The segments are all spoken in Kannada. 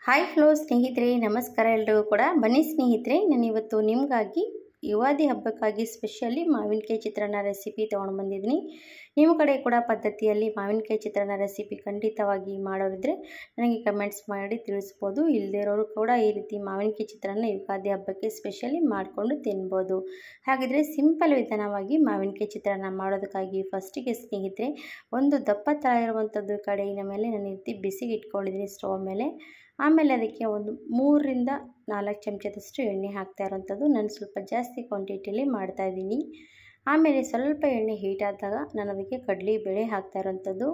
ಹಾಯ್ ಹಲೋ ಸ್ನೇಹಿತರೆ, ನಮಸ್ಕಾರ. ಎಲ್ರಿಗೂ ಕೂಡ ಬನ್ನಿ ಸ್ನೇಹಿತರೆ, ನಾನು ಇವತ್ತು ನಿಮಗಾಗಿ ಯುಗಾದಿ ಹಬ್ಬಕ್ಕಾಗಿ ಸ್ಪೆಷಲಿ ಮಾವಿನಕಾಯಿ ಚಿತ್ರಾನ್ನ ರೆಸಿಪಿ ತೊಗೊಂಡು ಬಂದಿದ್ದೀನಿ. ನಿಮ್ಮ ಕಡೆ ಕೂಡ ಪದ್ಧತಿಯಲ್ಲಿ ಮಾವಿನಕಾಯಿ ಚಿತ್ರಾನ್ನ ರೆಸಿಪಿ ಖಂಡಿತವಾಗಿ ಮಾಡೋರಿದ್ರೆ ನನಗೆ ಕಮೆಂಟ್ಸ್ ಮಾಡಿ ತಿಳಿಸ್ಬೋದು. ಇಲ್ಲದೇ ಇರೋರು ಕೂಡ ಈ ರೀತಿ ಮಾವಿನಕಾಯಿ ಚಿತ್ರಾನ್ನ ಯುಗಾದಿ ಹಬ್ಬಕ್ಕೆ ಸ್ಪೆಷಲಿ ಮಾಡಿಕೊಂಡು ತಿನ್ಬೋದು. ಹಾಗಿದ್ರೆ ಸಿಂಪಲ್ ವಿಧಾನವಾಗಿ ಮಾವಿನಕಾಯಿ ಚಿತ್ರಾನ್ನ ಮಾಡೋದಕ್ಕಾಗಿ ಫಸ್ಟಿಗೆ ಸ್ನೇಹಿತರೆ, ಒಂದು ದಪ್ಪ ತಳ ಇರುವಂಥದ್ದು ಕಡೆಯಿನ ಮೇಲೆ ನಾನು ರೀತಿ ಬಿಸಿಗೆ ಇಟ್ಕೊಂಡಿದ್ದೀನಿ ಸ್ಟವ್ ಮೇಲೆ. ಆಮೇಲೆ ಅದಕ್ಕೆ ಒಂದು 3 ರಿಂದ 4 ಚಮಚದಷ್ಟು ಎಣ್ಣೆ ಹಾಕ್ತಾ ಇರೋವಂಥದ್ದು. ನಾನು ಸ್ವಲ್ಪ ಜಾಸ್ತಿ ಕ್ವಾಂಟಿಟಿಯಲ್ಲಿ ಮಾಡ್ತಾಯಿದ್ದೀನಿ. ಆಮೇಲೆ ಸ್ವಲ್ಪ ಎಣ್ಣೆ ಹೀಟ್ ಆದಾಗ ನಾನು ಅದಕ್ಕೆ ಕಡಲೆಬೇಳೆ ಹಾಕ್ತಾ ಇರೋವಂಥದ್ದು.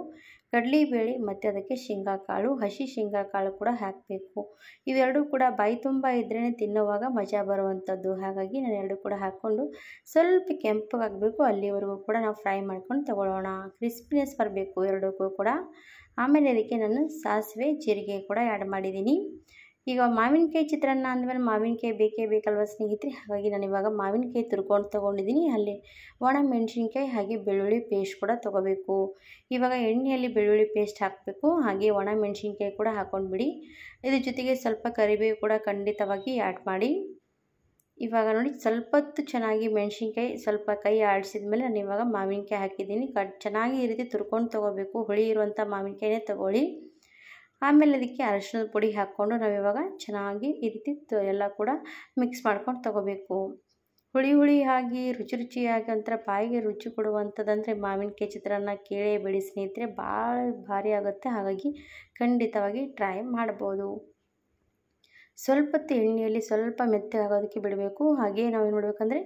ಕಡಲೆಬೇಳೆ ಮತ್ತು ಅದಕ್ಕೆ ಶೇಂಗಾಕಾಳು, ಹಸಿ ಶೇಂಗಾಕಾಳು ಕೂಡ ಹಾಕಬೇಕು. ಇವೆರಡೂ ಕೂಡ ಬಾಯಿ ತುಂಬ ಇದ್ರೇ ತಿನ್ನೋವಾಗ ಮಜಾ ಬರುವಂಥದ್ದು. ಹಾಗಾಗಿ ನಾನು ಎರಡು ಕೂಡ ಹಾಕ್ಕೊಂಡು ಸ್ವಲ್ಪ ಕೆಂಪಗಾಗಬೇಕು, ಅಲ್ಲಿವರೆಗೂ ಕೂಡ ನಾವು ಫ್ರೈ ಮಾಡ್ಕೊಂಡು ತಗೊಳ್ಳೋಣ. ಕ್ರಿಸ್ಪಿನೆಸ್ ಬರಬೇಕು ಎರಡಕ್ಕೂ ಕೂಡ. ಆಮೇಲೆ ಅದಕ್ಕೆ ನಾನು ಸಾಸಿವೆ ಜೀರಿಗೆ ಕೂಡ ಆ್ಯಡ್ ಮಾಡಿದ್ದೀನಿ. ಈಗ ಮಾವಿನಕಾಯಿ ಚಿತ್ರಾನ್ನ ಅಂದಮೇಲೆ ಮಾವಿನಕಾಯಿ ಬೇಕೇ ಬೇಕಲ್ವ ಸ್ನೇಹಿತರೆ. ಹಾಗಾಗಿ ನಾನು ಇವಾಗ ಮಾವಿನಕಾಯಿ ತುರ್ಕೊಂಡು ತೊಗೊಂಡಿದ್ದೀನಿ. ಅಲ್ಲಿ ಒಣ ಮೆಣಸಿನ್ಕಾಯಿ ಹಾಗೆ ಬೆಳ್ಳುಳ್ಳಿ ಪೇಸ್ಟ್ ಕೂಡ ತೊಗೋಬೇಕು. ಇವಾಗ ಎಣ್ಣೆಯಲ್ಲಿ ಬೆಳ್ಳುಳ್ಳಿ ಪೇಸ್ಟ್ ಹಾಕಬೇಕು, ಹಾಗೆ ಒಣ ಮೆಣಸಿನ್ಕಾಯಿ ಕೂಡ ಹಾಕ್ಕೊಂಡ್ಬಿಡಿ. ಇದ್ರ ಜೊತೆಗೆ ಸ್ವಲ್ಪ ಕರಿಬೇವು ಕೂಡ ಖಂಡಿತವಾಗಿ ಆ್ಯಡ್ ಮಾಡಿ. ಇವಾಗ ನೋಡಿ ಸ್ವಲ್ಪ ಹೊತ್ತು ಚೆನ್ನಾಗಿ ಮೆಣಸಿನ್ಕಾಯಿ ಸ್ವಲ್ಪ ಕೈ ಆಡಿಸಿದ ಮೇಲೆ ನಾನು ಇವಾಗ ಮಾವಿನಕಾಯಿ ಹಾಕಿದ್ದೀನಿ. ಚೆನ್ನಾಗಿ ಈ ರೀತಿ ತುರ್ಕೊಂಡು ತೊಗೋಬೇಕು. ಹುಳಿ ಇರುವಂಥ ಮಾವಿನಕಾಯಿನೇ ತೊಗೊಳ್ಳಿ. ಆಮೇಲೆ ಅದಕ್ಕೆ ಅರಿಶಿಣದ ಪುಡಿ ಹಾಕ್ಕೊಂಡು ನಾವು ಇವಾಗ ಚೆನ್ನಾಗಿ ಈ ರೀತಿ ಎಲ್ಲ ಕೂಡ ಮಿಕ್ಸ್ ಮಾಡ್ಕೊಂಡು ತೊಗೋಬೇಕು. ಹುಳಿ ಆಗಿ ರುಚಿಯಾಗಿ ಒಂಥರ ಬಾಯಿಗೆ ರುಚಿ ಕೊಡುವಂಥದ್ದಂದರೆ ಮಾವಿನಕಾಯಿ ಚಿತ್ರಾನ್ನ ಕೇಳೇಬೇಡಿ ಸ್ನೇಹಿತರೆ, ಭಾಳ ಭಾರಿ ಆಗುತ್ತೆ. ಹಾಗಾಗಿ ಖಂಡಿತವಾಗಿ ಟ್ರೈ ಮಾಡ್ಬೋದು. ಸ್ವಲ್ಪ ಹೊತ್ತು ಎಣ್ಣೆಯಲ್ಲಿ ಸ್ವಲ್ಪ ಮೆತ್ತಗಾಗೋದಕ್ಕೆ ಬಿಡಬೇಕು. ಹಾಗೆ ನಾವೇನು ಮಾಡಬೇಕಂದ್ರೆ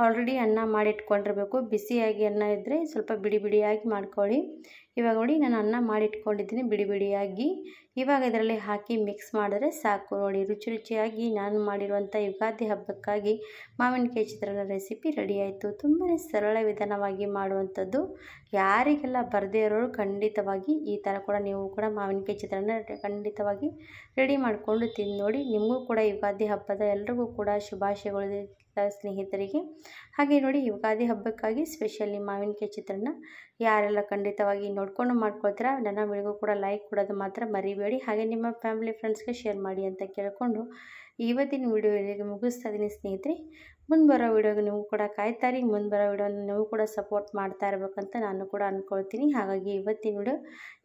ಆಲ್ರೆಡಿ ಅನ್ನ ಮಾಡಿಟ್ಕೊಂಡಿರಬೇಕು. ಬಿಸಿಯಾಗಿ ಅನ್ನ ಇದ್ದರೆ ಸ್ವಲ್ಪ ಬಿಡಿಯಾಗಿ ಮಾಡ್ಕೊಳ್ಳಿ. ಇವಾಗ ನೋಡಿ ನಾನು ಅನ್ನ ಮಾಡಿಟ್ಕೊಂಡಿದ್ದೀನಿ ಬಿಡಿಯಾಗಿ. ಇವಾಗ ಇದರಲ್ಲಿ ಹಾಕಿ ಮಿಕ್ಸ್ ಮಾಡಿದ್ರೆ ಸಾಕು. ನೋಡಿ ರುಚಿಯಾಗಿ ನಾನು ಮಾಡಿರುವಂಥ ಯುಗಾದಿ ಹಬ್ಬಕ್ಕಾಗಿ ಮಾವಿನಕಾಯಿ ಚಿತ್ರಾನ್ನ ರೆಸಿಪಿ ರೆಡಿ ಆಯಿತು. ತುಂಬಾ ಸರಳ ವಿಧಾನವಾಗಿ ಮಾಡುವಂಥದ್ದು. ಯಾರಿಗೆಲ್ಲ ಬರದೇ ಇರೋರು ಖಂಡಿತವಾಗಿ ಈ ಥರ ಕೂಡ ನೀವು ಕೂಡ ಮಾವಿನಕಾಯಿ ಚಿತ್ರಾನ್ನ ಖಂಡಿತವಾಗಿ ರೆಡಿ ಮಾಡಿಕೊಂಡು ತಿಂದು ನೋಡಿ. ನಿಮಗೂ ಕೂಡ ಯುಗಾದಿ ಹಬ್ಬದ ಎಲ್ರಿಗೂ ಕೂಡ ಶುಭಾಶಯಗಳು ಸ್ನೇಹಿತರಿಗೆ. ಹಾಗೆ ನೋಡಿ ಯುಗಾದಿ ಹಬ್ಬಕ್ಕಾಗಿ ಸ್ಪೆಷಲಿ ಮಾವಿನಕಾಯಿ ಚಿತ್ರಾನ್ನ ಯಾರೆಲ್ಲ ಖಂಡಿತವಾಗಿ ನೋಡ್ಕೊಂಡು ಮಾಡ್ಕೊಳ್ತೀರಾ ನನ್ನ ವಿಡಿಯೋಗೂ ಕೂಡ ಲೈಕ್ ಕೊಡೋದು ಮಾತ್ರ ಮರಿಬೇಡಿ. ಹಾಗೆ ನಿಮ್ಮ ಫ್ಯಾಮಿಲಿ ಫ್ರೆಂಡ್ಸ್ಗೆ ಶೇರ್ ಮಾಡಿ ಅಂತ ಕೇಳಿಕೊಂಡು ಇವತ್ತಿನ ವಿಡಿಯೋ ಇಲ್ಲಿಗೆ ಮುಗಿಸ್ತಾ ಇದ್ದೀನಿ ಸ್ನೇಹಿತರೆ. ಮುಂದೆ ಬರೋ ವಿಡಿಯೋಗೆ ನೀವು ಕೂಡ ಕಾಯ್ತಾರಿ. ಮುಂದೆ ಬರೋ ವಿಡಿಯೋನ ನೀವು ಕೂಡ ಸಪೋರ್ಟ್ ಮಾಡ್ತಾ ಇರಬೇಕಂತ ನಾನು ಕೂಡ ಅಂದ್ಕೊಳ್ತೀನಿ. ಹಾಗಾಗಿ ಇವತ್ತಿನ ವಿಡಿಯೋ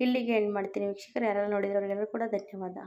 ಇಲ್ಲಿಗೆ ಎಂಡ್ ಮಾಡ್ತೀನಿ. ವೀಕ್ಷಕರು ಯಾರೆಲ್ಲ ನೋಡಿದ್ರು ಅವರಿಗೆಲ್ಲರೂ ಕೂಡ ಧನ್ಯವಾದ.